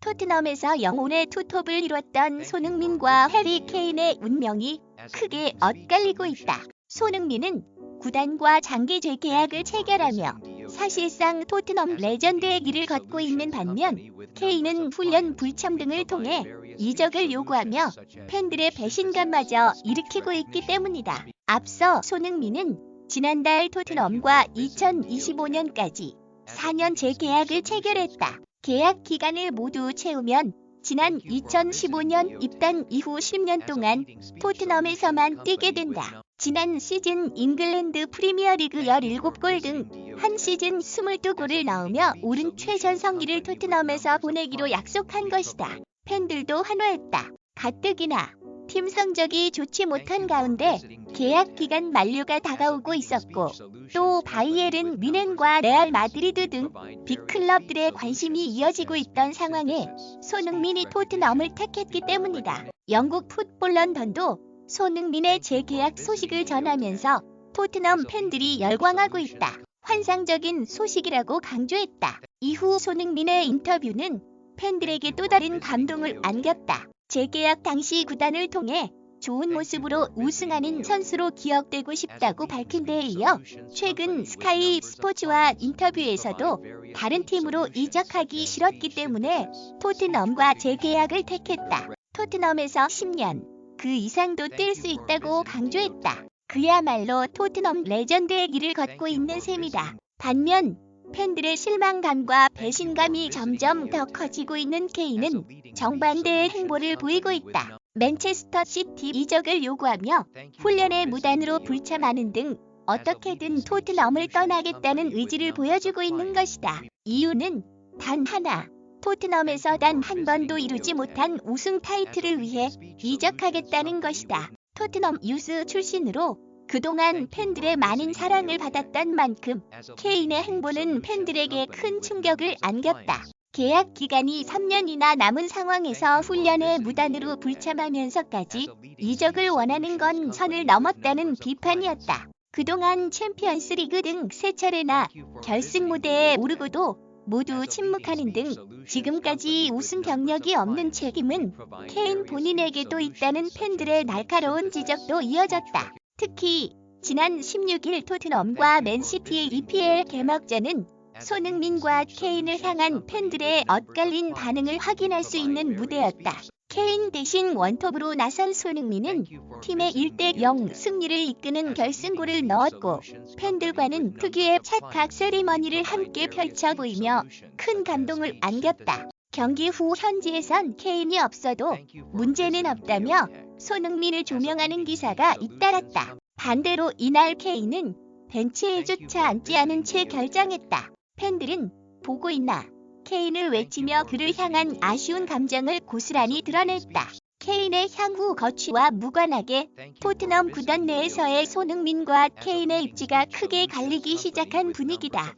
토트넘에서 영혼의 투톱을 이뤘던 손흥민과 해리 케인의 운명이 크게 엇갈리고 있다. 손흥민은 구단과 장기 재계약을 체결하며 사실상 토트넘 레전드의 길을 걷고 있는 반면 케인은 훈련 불참 등을 통해 이적을 요구하며 팬들의 배신감마저 일으키고 있기 때문이다. 앞서 손흥민은 지난달 토트넘과 2025년까지 4년 재계약을 체결했다. 계약 기간을 모두 채우면 지난 2015년 입단 이후 10년 동안 토트넘에서만 뛰게 된다. 지난 시즌 잉글랜드 프리미어리그 17골 등 한 시즌 22골을 넣으며 오른 최전성기를 토트넘에서 보내기로 약속한 것이다. 팬들도 환호했다. 가뜩이나 팀 성적이 좋지 못한 가운데 계약 기간 만료가 다가오고 있었고 또 바이에른 뮌헨과 레알 마드리드 등 빅클럽들의 관심이 이어지고 있던 상황에 손흥민이 토트넘을 택했기 때문이다. 영국 풋볼 런던도 손흥민의 재계약 소식을 전하면서 토트넘 팬들이 열광하고 있다. 환상적인 소식이라고 강조했다. 이후 손흥민의 인터뷰는 팬들에게 또 다른 감동을 안겼다. 재계약 당시 구단을 통해 좋은 모습으로 우승하는 선수로 기억되고 싶다고 밝힌 데에 이어 최근 스카이 스포츠와 인터뷰에서도 다른 팀으로 이적하기 싫었기 때문에 토트넘과 재계약을 택했다. 토트넘에서 10년 그 이상도 뛸 수 있다고 강조했다. 그야말로 토트넘 레전드의 길을 걷고 있는 셈이다. 반면 팬들의 실망감과 배신감이 점점 더 커지고 있는 케인은 정반대의 행보를 보이고 있다. 맨체스터 시티 이적을 요구하며 훈련의 무단으로 불참하는 등 어떻게든 토트넘을 떠나겠다는 의지를 보여주고 있는 것이다. 이유는 단 하나. 토트넘에서 단 한 번도 이루지 못한 우승 타이틀을 위해 이적하겠다는 것이다. 토트넘 유스 출신으로 그동안 팬들의 많은 사랑을 받았던 만큼 케인의 행보는 팬들에게 큰 충격을 안겼다. 계약 기간이 3년이나 남은 상황에서 훈련에 무단으로 불참하면서까지 이적을 원하는 건 선을 넘었다는 비판이었다. 그동안 챔피언스리그 등 3차례나 결승 무대에 오르고도 모두 침묵하는 등 지금까지 우승 경력이 없는 책임은 케인 본인에게도 있다는 팬들의 날카로운 지적도 이어졌다. 특히 지난 16일 토트넘과 맨시티의 EPL 개막전은 손흥민과 케인을 향한 팬들의 엇갈린 반응을 확인할 수 있는 무대였다. 케인 대신 원톱으로 나선 손흥민은 팀의 1대0 승리를 이끄는 결승골을 넣었고 팬들과는 특유의 찰칵 세리머니를 함께 펼쳐 보이며 큰 감동을 안겼다. 경기 후 현지에선 케인이 없어도 문제는 없다며 손흥민을 조명하는 기사가 잇따랐다. 반대로 이날 케인은 벤치에조차 앉지 않은 채 결장했다. 팬들은 보고 있나 케인을 외치며 그를 향한 아쉬운 감정을 고스란히 드러냈다. 케인의 향후 거취와 무관하게 토트넘 구단 내에서의 손흥민과 케인의 입지가 크게 갈리기 시작한 분위기다.